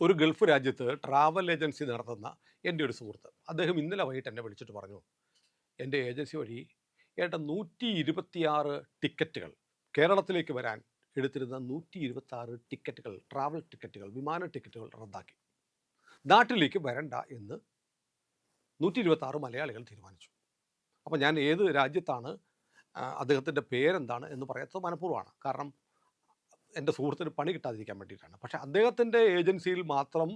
ഒരു ഗൾഫ് രാജ്യത്ത് travel agency നടത്തുന്ന എൻ്റെ ഒരു സുഹൃത്ത് അദ്ദേഹം ഇന്നലെ വൈകിട്ട് എന്നെ വിളിച്ചിട്ട് പറഞ്ഞു, എൻ്റെ ഏജൻസി വഴി ഏട്ട 126 ടിക്കറ്റുകൾ കേരളത്തിലേക്ക് വരാൻ എടുത്തിരുന്ന 126 ടിക്കറ്റുകൾ, ട്രാവൽ ടിക്കറ്റുകൾ, വിമാന ടിക്കറ്റുകൾ റദ്ദാക്കി. നാട്ടിലേക്ക് വരണ്ട എന്ന് 126 മലയാളികൾ തീരുമാനിച്ചു. അപ്പോൾ ഞാൻ ഏത് രാജ്യത്താണ്, അദ്ദേഹത്തിൻ്റെ പേരെന്താണ് എന്ന് പറയാത്തത് മനഃപൂർവ്വമാണ്. കാരണം എൻ്റെ സുഹൃത്തിന് പണി കിട്ടാതിരിക്കാൻ വേണ്ടിയിട്ടാണ്. പക്ഷേ അദ്ദേഹത്തിൻ്റെ ഏജൻസിയിൽ മാത്രം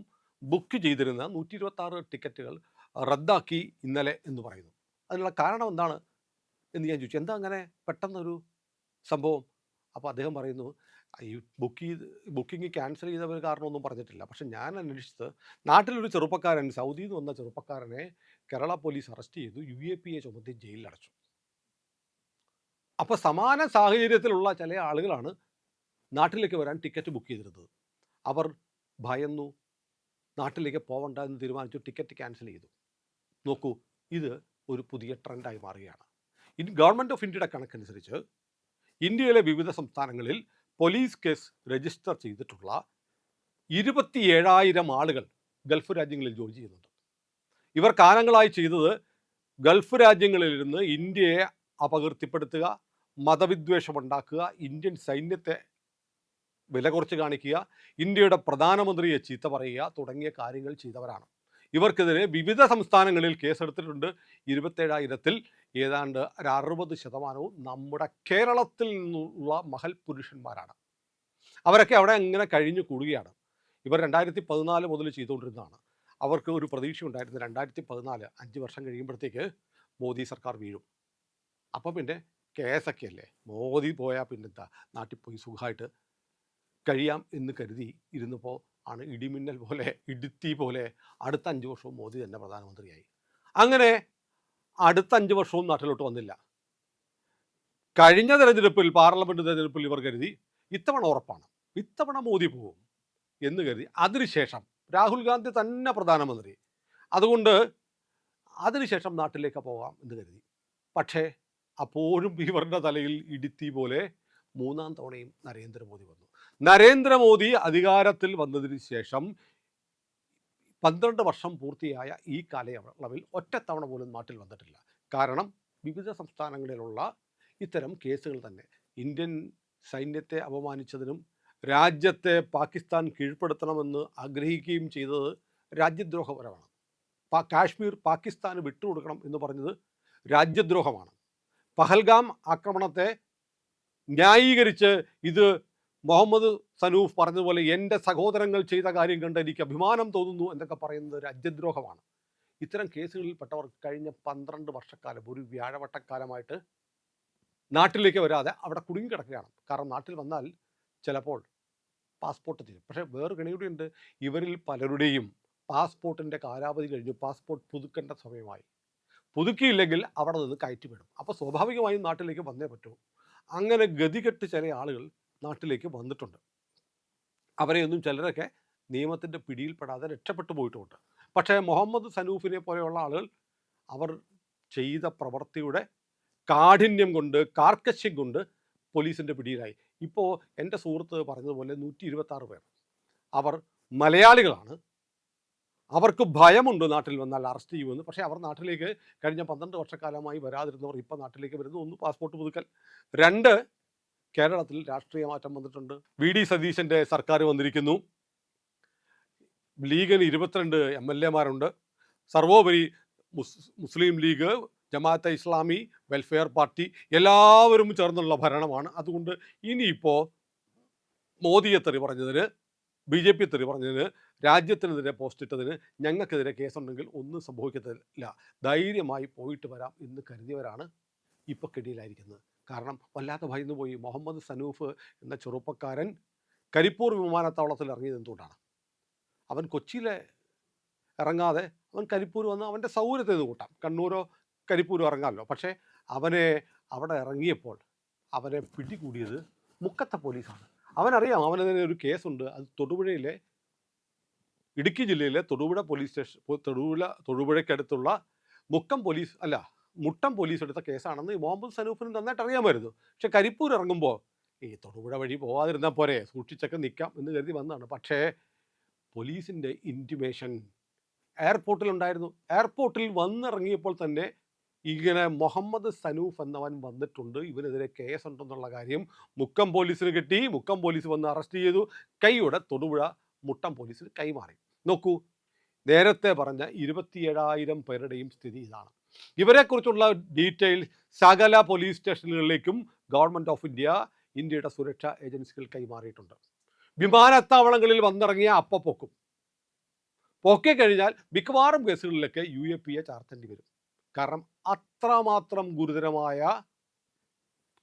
ബുക്ക് ചെയ്തിരുന്ന 126 ടിക്കറ്റുകൾ റദ്ദാക്കി ഇന്നലെ എന്ന് പറയുന്നു. അതിനുള്ള കാരണം എന്താണ് എന്ന് ഞാൻ ചോദിച്ചു. എന്താ അങ്ങനെ പെട്ടെന്നൊരു സംഭവം? അപ്പോൾ അദ്ദേഹം പറയുന്നു, ഈ ബുക്കിംഗ് ക്യാൻസൽ ചെയ്തവർ കാരണമൊന്നും പറഞ്ഞിട്ടില്ല. പക്ഷേ ഞാൻ അന്വേഷിച്ചത്, നാട്ടിലൊരു ചെറുപ്പക്കാരൻ, സൗദിയിൽ നിന്ന് വന്ന ചെറുപ്പക്കാരനെ കേരള പോലീസ് അറസ്റ്റ് ചെയ്തു, UAPA ചുമത്തി ജയിലിലടച്ചു. അപ്പോൾ സമാന സാഹചര്യത്തിലുള്ള ചില ആളുകളാണ് നാട്ടിലേക്ക് വരാൻ ടിക്കറ്റ് ബുക്ക് ചെയ്തിരുന്നത്. അവർ ഭയന്നു, നാട്ടിലേക്ക് പോകണ്ട എന്ന് തീരുമാനിച്ചു, ടിക്കറ്റ് ക്യാൻസൽ ചെയ്തു. നോക്കൂ, ഇത് ഒരു പുതിയ ട്രെൻഡായി മാറുകയാണ്. ഗവൺമെൻറ് ഓഫ് ഇന്ത്യയുടെ കണക്കനുസരിച്ച് ഇന്ത്യയിലെ വിവിധ സംസ്ഥാനങ്ങളിൽ പോലീസ് കേസ് രജിസ്റ്റർ ചെയ്തിട്ടുള്ള 27,000 ആളുകൾ ഗൾഫ് രാജ്യങ്ങളിൽ ജോലി ചെയ്യുന്നുണ്ട്. ഇവർ കാലങ്ങളായി ചെയ്തത് ഗൾഫ് രാജ്യങ്ങളിലിരുന്ന് ഇന്ത്യയെ അപകീർത്തിപ്പെടുത്തുക, മതവിദ്വേഷമുണ്ടാക്കുക, ഇന്ത്യൻ സൈന്യത്തെ വില കുറച്ച് കാണിക്കുക, ഇന്ത്യയുടെ പ്രധാനമന്ത്രിയെ ചീത്ത പറയുക തുടങ്ങിയ കാര്യങ്ങൾ ചെയ്തവരാണ്. ഇവർക്കെതിരെ വിവിധ സംസ്ഥാനങ്ങളിൽ കേസെടുത്തിട്ടുണ്ട്. 27,000-ൽ ഏതാണ്ട് 60% നമ്മുടെ കേരളത്തിൽ നിന്നുള്ള മഹൽ പുരുഷന്മാരാണ്. അവരൊക്കെ അവിടെ അങ്ങനെ കഴിഞ്ഞു കൂടുകയാണ്. ഇവർ 2014 മുതൽ ചെയ്തുകൊണ്ടിരുന്നതാണ്. അവർക്ക് ഒരു പ്രതീക്ഷ ഉണ്ടായിരുന്നു, 2014 5 വർഷം കഴിയുമ്പോഴത്തേക്ക് മോദി സർക്കാർ വീഴും. അപ്പോൾ പിന്നെ കേസൊക്കെ അല്ലേ, മോദി പോയാൽ പിന്നെന്താ, നാട്ടിൽ പോയി സുഖമായിട്ട് കഴിയാം എന്ന് കരുതി ഇരുന്നപ്പോൾ ആണ് ഇടിമിന്നൽ പോലെ, ഇടുത്തി പോലെ അടുത്ത 5 വർഷവും മോദി തന്നെ പ്രധാനമന്ത്രിയായി. അങ്ങനെ അടുത്ത 5 വർഷവും നാട്ടിലോട്ട് വന്നില്ല. കഴിഞ്ഞ തെരഞ്ഞെടുപ്പിൽ, പാർലമെൻറ്റ് തെരഞ്ഞെടുപ്പിൽ ഇവർ കരുതി ഇത്തവണ ഉറപ്പാണ്, ഇത്തവണ മോദി പോകും എന്ന് കരുതി. അതിനുശേഷം രാഹുൽ ഗാന്ധി തന്നെ പ്രധാനമന്ത്രി, അതുകൊണ്ട് അതിനുശേഷം നാട്ടിലേക്ക് പോകാം എന്ന് കരുതി. പക്ഷേ അപ്പോഴും ഇവരുടെ തലയിൽ ഇടുത്തി പോലെ 3-ാം തവണയും നരേന്ദ്രമോദി വന്നു. നരേന്ദ്രമോദി അധികാരത്തിൽ വന്നതിന് ശേഷം 12 വർഷം പൂർത്തിയായ ഈ കാലയളവിൽ ഒറ്റത്തവണ പോലും നാട്ടിൽ വന്നിട്ടില്ല. കാരണം വിവിധ സംസ്ഥാനങ്ങളിലുള്ള ഇത്തരം കേസുകൾ തന്നെ. ഇന്ത്യൻ സൈന്യത്തെ അപമാനിച്ചതിനും രാജ്യത്തെ പാകിസ്ഥാൻ കീഴ്പ്പെടുത്തണമെന്ന് ആഗ്രഹിക്കുകയും ചെയ്തത് രാജ്യദ്രോഹപരമാണ്. കാശ്മീർ പാകിസ്ഥാന് വിട്ടുകൊടുക്കണം എന്ന് പറഞ്ഞത് രാജ്യദ്രോഹമാണ്. പഹൽഗാം ആക്രമണത്തെ ന്യായീകരിച്ച് ഇത് മുഹമ്മദ് സനൂഫ് പറഞ്ഞതുപോലെ എൻ്റെ സഹോദരങ്ങൾ ചെയ്ത കാര്യം കണ്ട് എനിക്ക് അഭിമാനം തോന്നുന്നു എന്നൊക്കെ പറയുന്നത് രാജ്യദ്രോഹമാണ്. ഇത്തരം കേസുകളിൽപ്പെട്ടവർ കഴിഞ്ഞ 12 വർഷക്കാലം, ഒരു വ്യാഴവട്ടക്കാലമായിട്ട് നാട്ടിലേക്ക് വരാതെ അവിടെ കുടുങ്ങിക്കിടക്കുകയാണ്. കാരണം നാട്ടിൽ വന്നാൽ ചിലപ്പോൾ പാസ്പോർട്ട് തീരും. പക്ഷേ വേറെ ഗണിയുടെയുണ്ട്, ഇവരിൽ പലരുടെയും പാസ്പോർട്ടിൻ്റെ കാലാവധി കഴിഞ്ഞു, പാസ്പോർട്ട് പുതുക്കേണ്ട സമയമായി. പുതുക്കിയില്ലെങ്കിൽ അവിടെ നിന്ന് കയറ്റിവിടും. അപ്പോൾ സ്വാഭാവികമായും നാട്ടിലേക്ക് വന്നേ പറ്റൂ. അങ്ങനെ ഗതികെട്ട് ചില ആളുകൾ നാട്ടിലേക്ക് വന്നിട്ടുണ്ട്. അവരെയൊന്നും ചിലരൊക്കെ നിയമത്തിൻ്റെ പിടിയിൽപ്പെടാതെ രക്ഷപ്പെട്ടു പോയിട്ടുമുണ്ട്. പക്ഷേ മുഹമ്മദ് സനൂഫിനെ പോലെയുള്ള ആളുകൾ അവർ ചെയ്ത പ്രവൃത്തിയുടെ കാഠിന്യം കൊണ്ട്, കാർക്കശ്യം കൊണ്ട് പോലീസിൻ്റെ പിടിയിലായി. ഇപ്പോൾ എൻ്റെ സുഹൃത്ത് പറഞ്ഞതുപോലെ 126 പേർ, അവർ മലയാളികളാണ്. അവർക്ക് ഭയമുണ്ട് നാട്ടിൽ വന്നാൽ അറസ്റ്റ് ചെയ്യുമെന്ന്. പക്ഷേ അവർ നാട്ടിലേക്ക് കഴിഞ്ഞ 12 വർഷക്കാലമായി വരാതിരുന്നവർ ഇപ്പോൾ നാട്ടിലേക്ക് വരുന്നു. 1 പാസ്പോർട്ട് പുതുക്കൽ, 2 കേരളത്തിൽ രാഷ്ട്രീയ മാറ്റം വന്നിട്ടുണ്ട്. VD സതീശൻ്റെ സർക്കാർ വന്നിരിക്കുന്നു. ലീഗിന് 22 MLA-മാരുണ്ട്. സർവോപരി മുസ്ലിം ലീഗ്, ജമാഅത്തെ ഇസ്ലാമി, വെൽഫെയർ പാർട്ടി എല്ലാവരും ചേർന്നുള്ള ഭരണമാണ്. അതുകൊണ്ട് ഇനിയിപ്പോൾ മോദിയെ തെറി പറഞ്ഞതിന്, BJP തെറി പറഞ്ഞതിന്, രാജ്യത്തിനെതിരെ പോസ്റ്റ് ഇട്ടതിന് ഞങ്ങൾക്കെതിരെ കേസുണ്ടെങ്കിൽ ഒന്നും സംഭവിക്കത്തില്ല, ധൈര്യമായി പോയിട്ട് വരാം എന്ന് കരുതിയവരാണ് ഇപ്പോൾ കെടിയിലായിരിക്കുന്നത്. കാരണം വല്ലാത്ത ഭയന്നു പോയി. മുഹമ്മദ് സനൂഫ് എന്ന ചെറുപ്പക്കാരൻ കരിപ്പൂർ വിമാനത്താവളത്തിൽ ഇറങ്ങിയത് എന്തുകൊണ്ടാണ്? അവൻ കൊച്ചിയിലെ ഇറങ്ങാതെ അവൻ കരിപ്പൂർ വന്ന് അവൻ്റെ സൗകര്യത്തിൽ നിന്ന് കൂട്ടാം, കണ്ണൂരോ കരിപ്പൂരോ ഇറങ്ങാമല്ലോ. പക്ഷേ അവനെ അവിടെ ഇറങ്ങിയപ്പോൾ അവനെ പിടികൂടിയത് മുക്കത്തെ പോലീസാണ്. അവനറിയാം അവനെതിരെ ഒരു കേസുണ്ട്. അത് തൊടുപുഴയിലെ, ഇടുക്കി ജില്ലയിലെ തൊടുപുഴ പോലീസ് സ്റ്റേഷൻ, തൊടുപുഴയ്ക്കടുത്തുള്ള മുട്ടം പോലീസ് എടുത്ത കേസാണെന്ന് മുഹമ്മദ് സനൂഫിന് നന്നായിട്ട് അറിയാമായിരുന്നു. പക്ഷെ കരിപ്പൂർ ഇറങ്ങുമ്പോൾ ഈ തൊടുപുഴ വഴി പോകാതിരുന്നാൽ പോരെ, സൂക്ഷിച്ചൊക്കെ നിൽക്കാം എന്ന് കരുതി വന്നതാണ്. പക്ഷേ പോലീസിൻ്റെ ഇൻറ്റിമേഷൻ എയർപോർട്ടിലുണ്ടായിരുന്നു. എയർപോർട്ടിൽ വന്നിറങ്ങിയപ്പോൾ തന്നെ ഇങ്ങനെ മുഹമ്മദ് സനൂഫ് എന്നവൻ വന്നിട്ടുണ്ട്, ഇവനെതിരെ കേസുണ്ടെന്നുള്ള കാര്യം മുക്കം പോലീസിന് കിട്ടി. മുക്കം പോലീസ് വന്ന് അറസ്റ്റ് ചെയ്തു. കൈയോടെ തൊടുപുഴ മുട്ടം പോലീസിന് കൈമാറി. നോക്കൂ, നേരത്തെ പറഞ്ഞ 27,000 പേരുടെയും സ്ഥിതി ഇതാണ്. ഇവരെക്കുറിച്ചുള്ള ഡീറ്റെയിൽ സകല പോലീസ് സ്റ്റേഷനുകളിലേക്കും ഗവൺമെൻറ് ഓഫ് ഇന്ത്യ, ഇന്ത്യയുടെ സുരക്ഷാ ഏജൻസികൾ കൈമാറിയിട്ടുണ്ട്. വിമാനത്താവളങ്ങളിൽ വന്നിറങ്ങിയ പൊക്കും. പൊക്കിക്കഴിഞ്ഞാൽ മിക്കവാറും കേസുകളിലൊക്കെ UAPA ചാർത്തേണ്ടി വരും. കാരണം അത്രമാത്രം ഗുരുതരമായ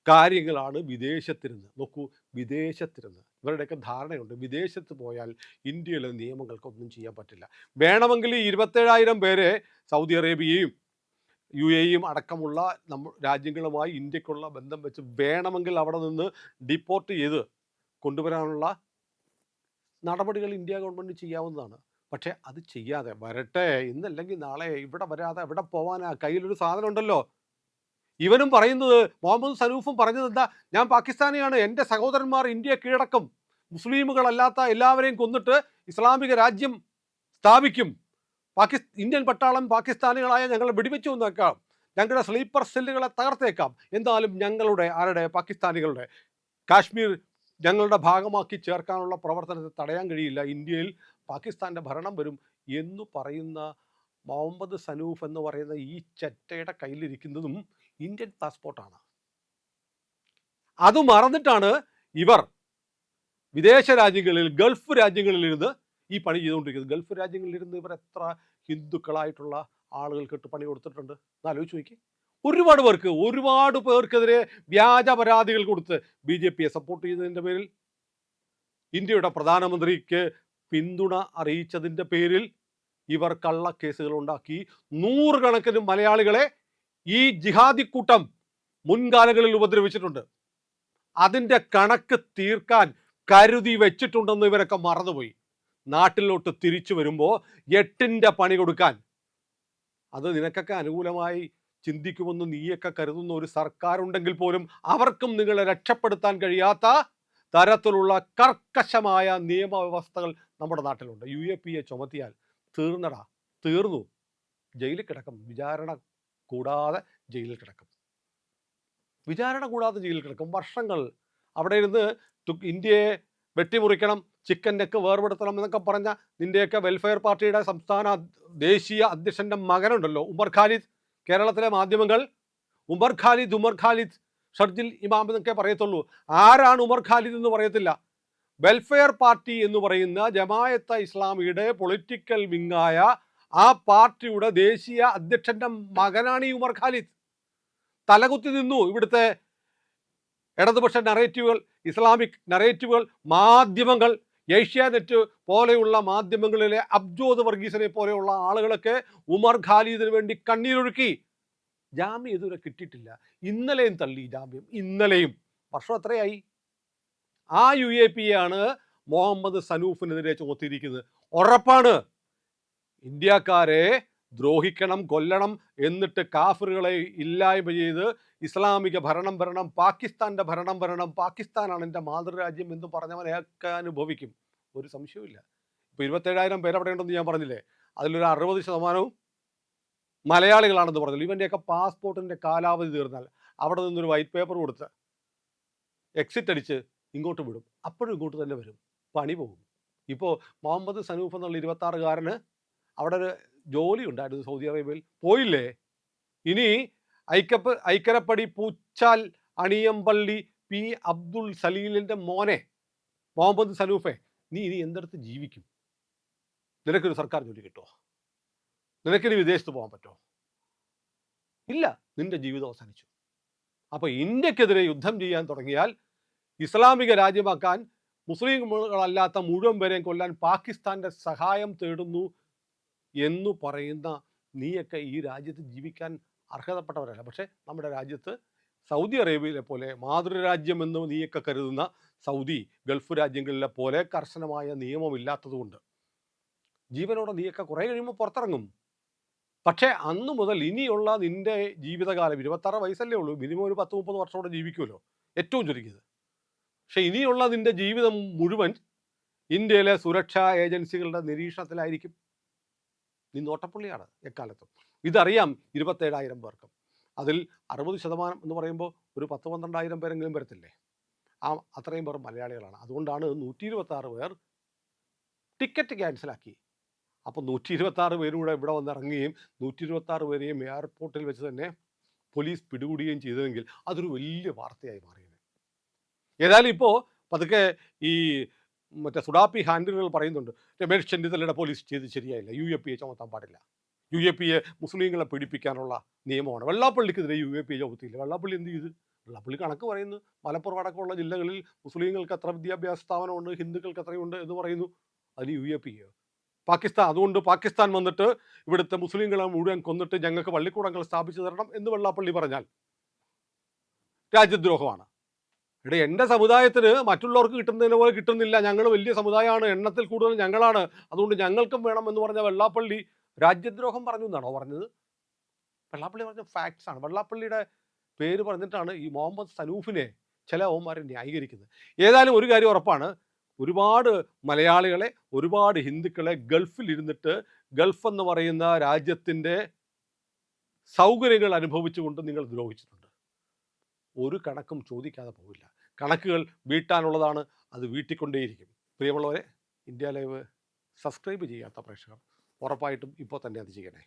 കാര്യങ്ങളാണ് വിദേശത്തിരുന്ന്. നോക്കൂ, വിദേശത്തിരുന്ന് ഇവരുടെയൊക്കെ ധാരണയുണ്ട്, വിദേശത്ത് പോയാൽ ഇന്ത്യയിലെ നിയമങ്ങൾക്കൊന്നും ചെയ്യാൻ പറ്റില്ല. വേണമെങ്കിൽ 27,000 പേരെ സൗദി അറേബ്യയും UAEയും അടക്കമുള്ള രാജ്യങ്ങളുമായി ഇന്ത്യക്കുള്ള ബന്ധം വെച്ച് വേണമെങ്കിൽ അവിടെ നിന്ന് ഡിപ്പോർട്ട് ചെയ്ത് കൊണ്ടുവരാനുള്ള നടപടികൾ ഇന്ത്യ ഗവൺമെൻറ് ചെയ്യാവുന്നതാണ്. പക്ഷേ അത് ചെയ്യാതെ വരട്ടെ, ഇന്നല്ലെങ്കിൽ നാളെ, ഇവിടെ വരാതെ എവിടെ പോവാനാ? കയ്യിലൊരു സാധനം ഉണ്ടല്ലോ. ഇവനും പറയുന്നത്, മുഹമ്മദ് സനൂഫും പറഞ്ഞത് എന്താ? ഞാൻ പാകിസ്ഥാനിയാണ്, എൻ്റെ സഹോദരന്മാർ ഇന്ത്യയെ കീഴടക്കും, മുസ്ലിമുകളല്ലാത്ത എല്ലാവരെയും കൊന്നിട്ട് ഇസ്ലാമിക രാജ്യം സ്ഥാപിക്കും, ഇന്ത്യൻ പട്ടാളം പാകിസ്ഥാനികളായ ഞങ്ങളെ വെടിവെച്ചു വന്നേക്കാം, ഞങ്ങളുടെ സ്ലീപ്പർ സെല്ലുകളെ തകർത്തേക്കാം, എന്തായാലും ഞങ്ങളുടെ പാകിസ്ഥാനികളുടെ കാശ്മീർ ഞങ്ങളുടെ ഭാഗമാക്കി ചേർക്കാനുള്ള പ്രവർത്തനത്തെ തടയാൻ കഴിയില്ല, ഇന്ത്യയിൽ പാകിസ്ഥാൻ്റെ ഭരണം വരും എന്ന് പറയുന്ന മുഹമ്മദ് സനൂഫ് എന്ന് പറയുന്ന ഈ ചെറ്റയുടെ കയ്യിലിരിക്കുന്നതും ഇന്ത്യൻ പാസ്പോർട്ടാണ്. അത് മറന്നിട്ടാണ് ഇവർ വിദേശ രാജ്യങ്ങളിൽ, ഗൾഫ് രാജ്യങ്ങളിൽ ഇരുന്ന് ഈ പണി ചെയ്തുകൊണ്ടിരിക്കുന്നത്. ഗൾഫ് രാജ്യങ്ങളിൽ ഇരുന്ന് ഇവർ എത്ര ഹിന്ദുക്കളായിട്ടുള്ള ആളുകൾക്കിട്ട് പണി കൊടുത്തിട്ടുണ്ട് എന്ന് ആലോചിച്ച് നോക്കി. ഒരുപാട് പേർക്കെതിരെ വ്യാജ പരാതികൾ കൊടുത്ത് BJPയെ സപ്പോർട്ട് ചെയ്തതിൻ്റെ പേരിൽ, ഇന്ത്യയുടെ പ്രധാനമന്ത്രിക്ക് പിന്തുണ അറിയിച്ചതിൻ്റെ പേരിൽ ഇവർ കള്ളക്കേസുകൾ ഉണ്ടാക്കി 100 കണക്കിന് മലയാളികളെ ഈ ജിഹാദി കൂട്ടം മുൻകാലങ്ങളിൽ ഉപദ്രവിച്ചിട്ടുണ്ട്. അതിൻ്റെ കണക്ക് തീർക്കാൻ കരുതി വെച്ചിട്ടുണ്ടെന്ന് ഇവരൊക്കെ മറന്നുപോയി. നാട്ടിലോട്ട് തിരിച്ചു വരുമ്പോൾ 8ൻ്റെ പണി കൊടുക്കാൻ, അത് നിനക്കൊക്കെ അനുകൂലമായി ചിന്തിക്കുമെന്ന് നീയൊക്കെ കരുതുന്ന ഒരു സർക്കാർ ഉണ്ടെങ്കിൽ പോലും അവർക്കും നിങ്ങളെ രക്ഷപ്പെടുത്താൻ കഴിയാത്ത തരത്തിലുള്ള കർക്കശമായ നിയമവ്യവസ്ഥകൾ നമ്മുടെ നാട്ടിലുണ്ട്. UAPA ചുമത്തിയാൽ തീർന്നു, ജയിലിൽ കിടക്കും. വിചാരണ കൂടാതെ ജയിലിൽ കിടക്കും. വർഷങ്ങൾ അവിടെ ഇരുന്ന് ഇന്ത്യയെ വെട്ടിമുറിക്കണം, ചിക്കൻ നെക്ക് വേർപെടുത്തണം എന്നൊക്കെ പറഞ്ഞ നിൻ്റെയൊക്കെ വെൽഫെയർ പാർട്ടിയുടെ ദേശീയ അധ്യക്ഷൻ്റെ മകനുണ്ടല്ലോ, ഉമർ ഖാലിദ്. കേരളത്തിലെ മാധ്യമങ്ങൾ ഉമർ ഖാലിദ് ഷർജിൽ ഇമാം എന്നൊക്കെ പറയത്തുള്ളൂ. ആരാണ് ഉമർ ഖാലിദ് എന്ന് പറയത്തില്ല. വെൽഫെയർ പാർട്ടി എന്ന് പറയുന്ന ജമായത്തെ ഇസ്ലാമിയുടെ പൊളിറ്റിക്കൽ വിങ്ങായ ആ പാർട്ടിയുടെ ദേശീയ അധ്യക്ഷൻ്റെ മകനാണ് ഈ ഉമർ ഖാലിദ്. തലകുത്തി നിന്നു ഇവിടുത്തെ ഇടതുപക്ഷ നറേറ്റീവുകൾ, ഇസ്ലാമിക് നറേറ്റീവുകൾ, മാധ്യമങ്ങൾ. ഏഷ്യാനെറ്റ് പോലെയുള്ള മാധ്യമങ്ങളിലെ അബ്ജോദ് വർഗീസിനെ പോലെയുള്ള ആളുകളൊക്കെ ഉമർ ഖാലിദിന് വേണ്ടി കണ്ണീരൊഴുക്കി. ജാമ്യം ഇതുവരെ കിട്ടിയിട്ടില്ല. ഇന്നലെയും തള്ളി ജാമ്യം, ഇന്നലെയും. വർഷം എത്രയായി? ആ UAPയാണ് മുഹമ്മദ് സനൂഫിനെതിരെ ചുമത്തിയിരിക്കുന്നത്. ഉറപ്പാണ് ഇന്ത്യക്കാരെ ദ്രോഹിക്കണം, കൊല്ലണം, എന്നിട്ട് കാഫിറുകളെ ഇല്ലായ്മ ചെയ്ത് ഇസ്ലാമിക ഭരണം വരണം, പാകിസ്ഥാൻ്റെ ഭരണം വരണം, പാകിസ്ഥാനാണ് എൻ്റെ മാതൃരാജ്യം എന്ന് പറഞ്ഞവനെയൊക്കെ അനുഭവിക്കും, ഒരു സംശയവുമില്ല. ഇപ്പോൾ 27,000 പേര് അവിടെ ഉണ്ടെന്ന് ഞാൻ പറഞ്ഞില്ലേ, അതിലൊരു 60% മലയാളികളാണെന്ന് പറഞ്ഞില്ല. ഇവൻ്റെയൊക്കെ പാസ്പോർട്ടിൻ്റെ കാലാവധി തീർന്നാൽ അവിടെ നിന്നൊരു വൈറ്റ് പേപ്പർ കൊടുത്ത് എക്സിറ്റ് അടിച്ച് ഇങ്ങോട്ട് വിടും. അപ്പോഴും ഇങ്ങോട്ട് തന്നെ വരും, പണി പോകും. ഇപ്പോൾ മുഹമ്മദ് സനൂഫ് എന്നുള്ള 26-കാരന് അവിടെ ഒരു ജോലി ഉണ്ടായിരുന്നു സൗദി അറേബ്യയിൽ, പോയില്ലേ? ഇനി ഐക്കരപ്പടി പൂച്ചാൽ അണിയമ്പള്ളി P. അബ്ദുൾ സലീലിൻ്റെ മോനെ മുഹമ്മദ് സനൂഫെ, നീ ഇനി എന്തെടുത്ത് ജീവിക്കും? നിനക്കൊരു സർക്കാർ ജോലി കിട്ടുമോ? നിനക്കിനി വിദേശത്ത് പോകാൻ പറ്റുമോ? ഇല്ല, നിന്റെ ജീവിതം അവസാനിച്ചു. അപ്പോൾ ഇന്ത്യക്കെതിരെ യുദ്ധം ചെയ്യാൻ തുടങ്ങിയാൽ, ഇസ്ലാമിക രാജ്യമാക്കാൻ, മുസ്ലിങ്ങളല്ലാത്ത മുഴുവൻ പേരെയും കൊല്ലാൻ പാകിസ്ഥാൻ്റെ സഹായം തേടുന്നു എന്ന് പറയുന്ന നീയൊക്കെ ഈ രാജ്യത്ത് ജീവിക്കാൻ അർഹതപ്പെട്ടവരല്ല. പക്ഷേ നമ്മുടെ രാജ്യത്ത് സൗദി അറേബ്യയിലെ പോലെ മാതൃരാജ്യം എന്ന് നീയൊക്കെ കരുതുന്ന സൗദി, ഗൾഫ് രാജ്യങ്ങളിലെ പോലെ കർശനമായ നിയമമില്ലാത്തതുകൊണ്ട് ജീവനോടെ നീയൊക്കെ കുറേ കഴിയുമ്പോൾ പുറത്തിറങ്ങും. പക്ഷേ അന്ന് മുതൽ ഇനിയുള്ള നിൻ്റെ ജീവിതകാലം 26 വയസ്സല്ലേ ഉള്ളൂ, മിനിമം ഒരു 10-30 വർഷത്തോടെ ജീവിക്കുമല്ലോ ഏറ്റവും ചുരുങ്ങിയത്. പക്ഷെ ഇനിയുള്ള നിൻ്റെ ജീവിതം മുഴുവൻ ഇന്ത്യയിലെ സുരക്ഷാ ഏജൻസികളുടെ നിരീക്ഷണത്തിലായിരിക്കും. നീ നോട്ടപ്പുള്ളിയാണ് എക്കാലത്തും. ഇതറിയാം 27,000 പേർക്കും. അതിൽ 60% എന്ന് പറയുമ്പോൾ ഒരു 10-12,000 പേരെങ്കിലും വരത്തില്ലേ? അത്രയും പേർ മലയാളികളാണ്. അതുകൊണ്ടാണ് 126 പേർ ടിക്കറ്റ് ക്യാൻസലാക്കി. അപ്പോൾ 126 പേരും കൂടെ ഇവിടെ വന്നിറങ്ങുകയും 126 പേരെയും എയർപോർട്ടിൽ വെച്ച് തന്നെ പോലീസ് പിടികൂടുകയും ചെയ്തതെങ്കിൽ അതൊരു വലിയ വാർത്തയായി മാറിയത്. ഏതായാലും ഇപ്പോൾ പതുക്കെ ഈ മറ്റേ സുഡാപ്പി ഹാൻഡിലുകൾ പറയുന്നുണ്ട്, രമേശ് ചെന്നിത്തലയുടെ പോലീസ് ചെയ്ത് ശരിയായില്ല, UAPA ചുമത്താൻ പാടില്ല, UAPA മുസ്ലിങ്ങളെ പീഡിപ്പിക്കാനുള്ള നിയമമാണ്, വെള്ളാപ്പള്ളിക്കെതിരെ UAPA ചുമത്തിയില്ല. വെള്ളാപ്പള്ളി എന്ത് ചെയ്തു? വെള്ളാപ്പള്ളി കണക്ക് പറയുന്നു, മലപ്പുറം അടക്കമുള്ള ജില്ലകളിൽ മുസ്ലിങ്ങൾക്ക് എത്ര വിദ്യാഭ്യാസ സ്ഥാപനമുണ്ട്, ഹിന്ദുക്കൾക്ക് എത്രയുണ്ട് എന്ന് പറയുന്നു. അതിന് UAPA പാകിസ്ഥാൻ, അതുകൊണ്ട് പാകിസ്ഥാൻ വന്നിട്ട് ഇവിടുത്തെ മുസ്ലിങ്ങളെ മുഴുവൻ കൊന്നിട്ട് ഞങ്ങൾക്ക് പള്ളിക്കൂടങ്ങൾ സ്ഥാപിച്ചു തരണം എന്ന് വെള്ളാപ്പള്ളി പറഞ്ഞാൽ രാജ്യദ്രോഹമാണ്. ഇവിടെ എൻ്റെ സമുദായത്തിന് മറ്റുള്ളവർക്ക് കിട്ടുന്നതിന് പോലെ കിട്ടുന്നില്ല, ഞങ്ങൾ വലിയ സമുദായമാണ്, എണ്ണത്തിൽ കൂടുതൽ ഞങ്ങളാണ്, അതുകൊണ്ട് ഞങ്ങൾക്കും വേണം എന്ന് പറഞ്ഞ വെള്ളാപ്പള്ളി രാജ്യദ്രോഹം പറഞ്ഞു എന്നാണോ പറഞ്ഞത്? വെള്ളാപ്പള്ളി പറഞ്ഞ ഫാക്ട്സ് ആണ്. വെള്ളാപ്പള്ളിയുടെ പേര് പറഞ്ഞിട്ടാണ് ഈ മുഹമ്മദ് സനൂഫിനെ ചില ഓന്മാരെ ന്യായീകരിക്കുന്നത്. ഏതായാലും ഒരു കാര്യം ഉറപ്പാണ്, ഒരുപാട് മലയാളികളെ, ഒരുപാട് ഹിന്ദുക്കളെ ഗൾഫിൽ ഇരുന്നിട്ട് ഗൾഫ് എന്ന് പറയുന്ന രാജ്യത്തിൻ്റെ സൗകര്യങ്ങൾ അനുഭവിച്ചുകൊണ്ട് നിങ്ങൾ ദ്രോഹിച്ചിട്ടുണ്ട്. ഒരു കണക്കും ചോദിക്കാതെ പോവില്ല. കണക്കുകൾ വീട്ടാനുള്ളതാണ്, അത് വീട്ടിക്കൊണ്ടേയിരിക്കും. പ്രിയമുള്ളവരെ, ഇന്ത്യ ലൈവ് സബ്സ്ക്രൈബ് ചെയ്യാത്ത പ്രേക്ഷകർ ഉറപ്പായിട്ടും ഇപ്പോൾ തന്നെ അത് ചെയ്യണേ.